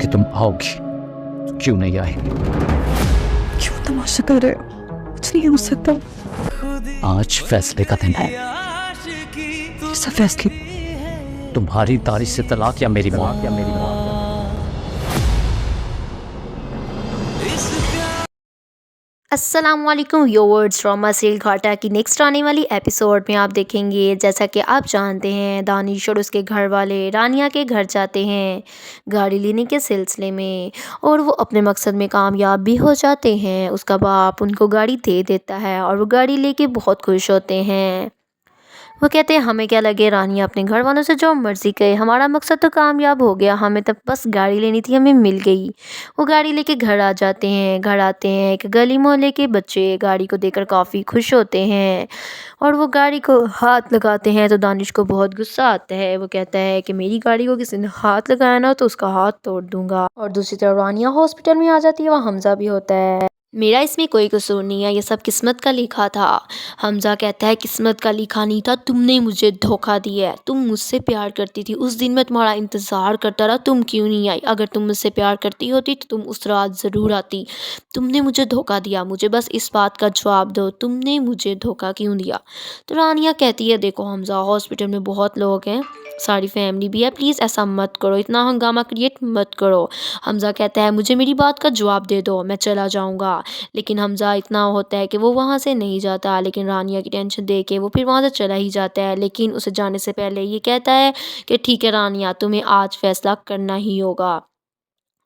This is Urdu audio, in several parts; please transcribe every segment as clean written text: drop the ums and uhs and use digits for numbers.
کہ تم آؤ گی تو کیوں نہیں آئے؟ کیوں تماشا کر رہے ہو؟ کچھ نہیں ہو سکتا. آج فیصلے کا دن ہے. کیسا فیصلہ؟ تمہاری تاریخ سے طلاق یا میری موت. السلام علیکم ویورز. ڈرامہ سیریل گھاٹا کی نیکسٹ آنے والی ایپیسوڈ میں آپ دیکھیں گے جیسا کہ آپ جانتے ہیں دانش اور اس کے گھر والے رانیہ کے گھر جاتے ہیں گاڑی لینے کے سلسلے میں، اور وہ اپنے مقصد میں کامیاب بھی ہو جاتے ہیں. اس کا باپ ان کو گاڑی دے دیتا ہے اور وہ گاڑی لے کے بہت خوش ہوتے ہیں. وہ کہتے ہیں ہمیں کیا لگے، رانیہ اپنے گھر والوں سے جو مرضی کہے، ہمارا مقصد تو کامیاب ہو گیا، ہمیں تو بس گاڑی لینی تھی، ہمیں مل گئی. وہ گاڑی لے کے گھر آ جاتے ہیں. گھر آتے ہیں، ایک گلی محلے کے بچے گاڑی کو دیکھ کر کافی خوش ہوتے ہیں اور وہ گاڑی کو ہاتھ لگاتے ہیں تو دانش کو بہت غصہ آتا ہے. وہ کہتا ہے کہ میری گاڑی کو کسی نے ہاتھ لگایا نا تو اس کا ہاتھ توڑ دوں گا. اور دوسری طرف رانیہ ہاسپٹل میں آ جاتی ہے. وہاں حمزہ بھی ہوتا ہے. میرا اس میں کوئی قصور نہیں ہے، یہ سب قسمت کا لکھا تھا. حمزہ کہتا ہے قسمت کا لکھا نہیں تھا، تم نے مجھے دھوکہ دیا ہے. تم مجھ سے پیار کرتی تھی، اس دن میں تمہارا انتظار کرتا رہا، تم کیوں نہیں آئی؟ اگر تم مجھ سے پیار کرتی ہوتی تو تم اس رات ضرور آتی. تم نے مجھے دھوکہ دیا، مجھے بس اس بات کا جواب دو، تم نے مجھے دھوکہ کیوں دیا؟ تو رانیہ کہتی ہے دیکھو حمزہ، ہاسپٹل میں بہت لوگ ہیں، ساری فیملی بھی ہے، پلیز ایسا مت کرو، اتنا ہنگامہ کریٹ مت کرو. حمزہ کہتا ہے مجھے میری بات کا جواب دے دو، میں چلا جاؤں گا. لیکن حمزہ اتنا ہوتا ہے کہ وہ وہاں سے نہیں جاتا، لیکن رانیہ کی ٹینشن دے کے وہ پھر وہاں سے چلا ہی جاتا ہے. لیکن اسے جانے سے پہلے یہ کہتا ہے کہ ٹھیک ہے رانیہ، تمہیں آج فیصلہ کرنا ہی ہوگا،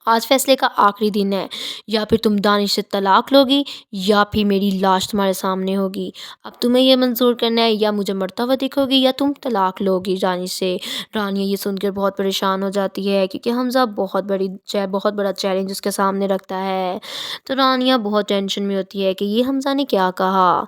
آج فیصلے کا آخری دن ہے، یا پھر تم دانش سے طلاق لوگی یا پھر میری لاش تمہارے سامنے ہوگی. اب تمہیں یہ منظور کرنا ہے، یا مجھے مرتا ہوا دکھو گی یا تم طلاق لوگی دانش سے. رانیہ یہ سن کر بہت پریشان ہو جاتی ہے کیونکہ حمزہ بہت بڑا چیلنج اس کے سامنے رکھتا ہے. تو رانیہ بہت ٹینشن میں ہوتی ہے کہ یہ حمزہ نے کیا کہا.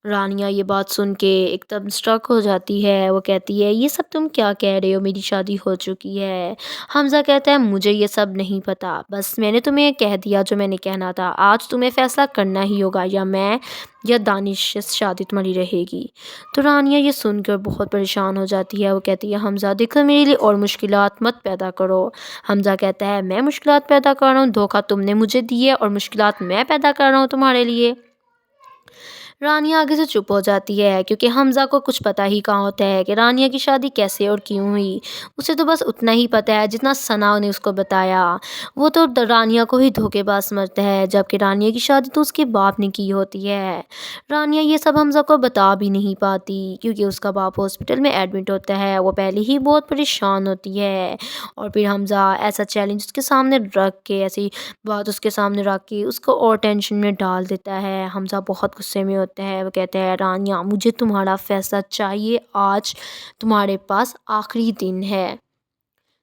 رانیہ یہ بات سن کے ایک دم اسٹرک ہو جاتی ہے. وہ کہتی ہے یہ سب تم کیا کہہ رہے ہو، میری شادی ہو چکی ہے. حمزہ کہتا ہے مجھے یہ سب نہیں پتا، بس میں نے تمہیں کہہ دیا جو میں نے کہنا تھا. آج تمہیں فیصلہ کرنا ہی ہوگا، یا میں یا دانش سے شادی تمہاری رہے گی. تو رانیہ یہ سن کر بہت پریشان ہو جاتی ہے. وہ کہتی ہے حمزہ دیکھو میرے لیے اور مشکلات مت پیدا کرو. حمزہ کہتا ہے میں مشکلات پیدا کر رہا ہوں؟ دھوکہ تم نے مجھے دی ہے اور مشکلات میں پیدا کر رہا ہوں تمہارے لیے. رانیہ آگے سے چپ ہو جاتی ہے کیونکہ حمزہ کو کچھ پتہ ہی کہاں ہوتا ہے کہ رانیہ کی شادی کیسے اور کیوں ہوئی. اسے تو بس اتنا ہی پتہ ہے جتنا ثنا نے اس کو بتایا. وہ تو رانیہ کو ہی دھوکے باز سمجھتا ہے، جبکہ رانیہ کی شادی تو اس کے باپ نے کی ہوتی ہے. رانیہ یہ سب حمزہ کو بتا بھی نہیں پاتی کیونکہ اس کا باپ ہاسپٹل میں ایڈمٹ ہوتا ہے. وہ پہلے ہی بہت پریشان ہوتی ہے اور پھر حمزہ ایسا چیلنج اس کے سامنے رکھ کے، ایسی بات اس کے سامنے رکھ کے اس کو اور ٹینشن میں ڈال دیتا ہے. حمزہ بہت غصے میں ہوتا ہے. وہ کہتا ہے رانیہ مجھے تمہارا فیصلہ چاہیے، آج تمہارے پاس آخری دن ہے.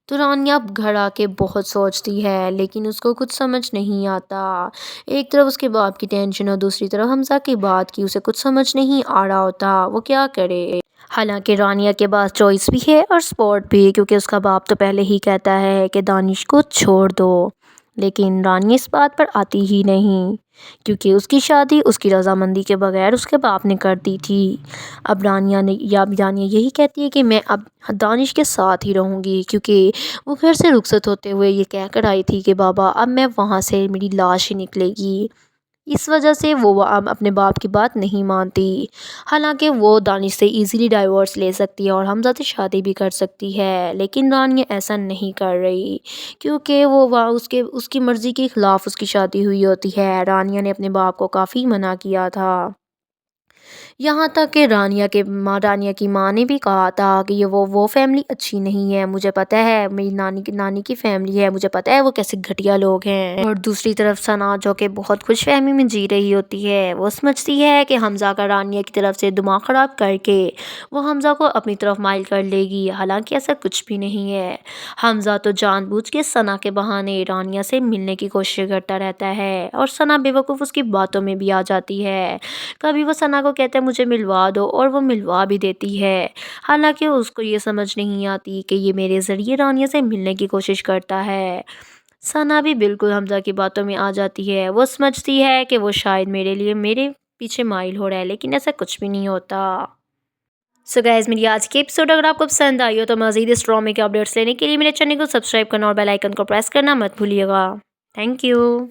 تو رانیہ گھر آ کے بہت سوچتی ہے لیکن اس کو کچھ سمجھ نہیں آتا. ایک طرف اس کے باپ کی ٹینشن اور دوسری طرف حمزہ کی بات کی اسے کچھ سمجھ نہیں آ رہا ہوتا، وہ کیا کرے. حالانکہ رانیہ کے پاس چوائس بھی ہے اور سپورٹ بھی، کیونکہ اس کا باپ تو پہلے ہی کہتا ہے کہ دانش کو چھوڑ دو. لیکن رانیہ اس بات پر آتی ہی نہیں کیونکہ اس کی شادی اس کی رضامندی کے بغیر اس کے باپ نے کر دی تھی. اب رانیہ یہی کہتی ہے کہ میں اب دانش کے ساتھ ہی رہوں گی، کیونکہ وہ گھر سے رخصت ہوتے ہوئے یہ کہہ کر آئی تھی کہ بابا اب میں وہاں سے میری لاش ہی نکلے گی. اس وجہ سے وہ اب اپنے باپ کی بات نہیں مانتی. حالانکہ وہ دانش سے ایزیلی ڈائیورس لے سکتی ہے اور حمزہ سے شادی بھی کر سکتی ہے، لیکن رانیہ ایسا نہیں کر رہی کیونکہ اس کی مرضی کے خلاف اس کی شادی ہوئی ہوتی ہے. رانیہ نے اپنے باپ کو کافی منع کیا تھا، یہاں تک کہ رانیہ کی ماں نے بھی کہا تھا کہ یہ وہ فیملی اچھی نہیں ہے. مجھے پتہ ہے میری نانی کی فیملی ہے، مجھے پتہ ہے وہ کیسے گھٹیا لوگ ہیں. اور دوسری طرف ثنا جو کہ بہت خوش فہمی میں جی رہی ہوتی ہے، وہ سمجھتی ہے کہ حمزہ کا رانیہ کی طرف سے دماغ خراب کر کے وہ حمزہ کو اپنی طرف مائل کر لے گی. حالانکہ ایسا کچھ بھی نہیں ہے. حمزہ تو جان بوجھ کے ثنا کے بہانے رانیہ سے ملنے کی کوشش کرتا رہتا ہے اور ثنا بے وقوف اس کی باتوں میں بھی آ جاتی ہے. کبھی وہ ثنا کو کہتا ہے مجھے ملوا دو اور وہ ملوا بھی دیتی ہے، حالانکہ اس کو یہ سمجھ نہیں آتی کہ یہ میرے ذریعے رانیہ سے ملنے کی کوشش کرتا ہے. ثنا بھی بالکل حمزہ کی باتوں میں آ جاتی ہے. وہ سمجھتی ہے کہ وہ شاید میرے پیچھے مائل ہو رہا ہے، لیکن ایسا کچھ بھی نہیں ہوتا. سو گائز میری آج کی ایپیسوڈ اگر آپ کو پسند آئی ہو تو مزید اس ڈرامے کے اپڈیٹس لینے کے لیے میرے چینل کو سبسکرائب کرنا اور بیل آئیکن کو پریس کرنا مت بھولیے گا. Thank you.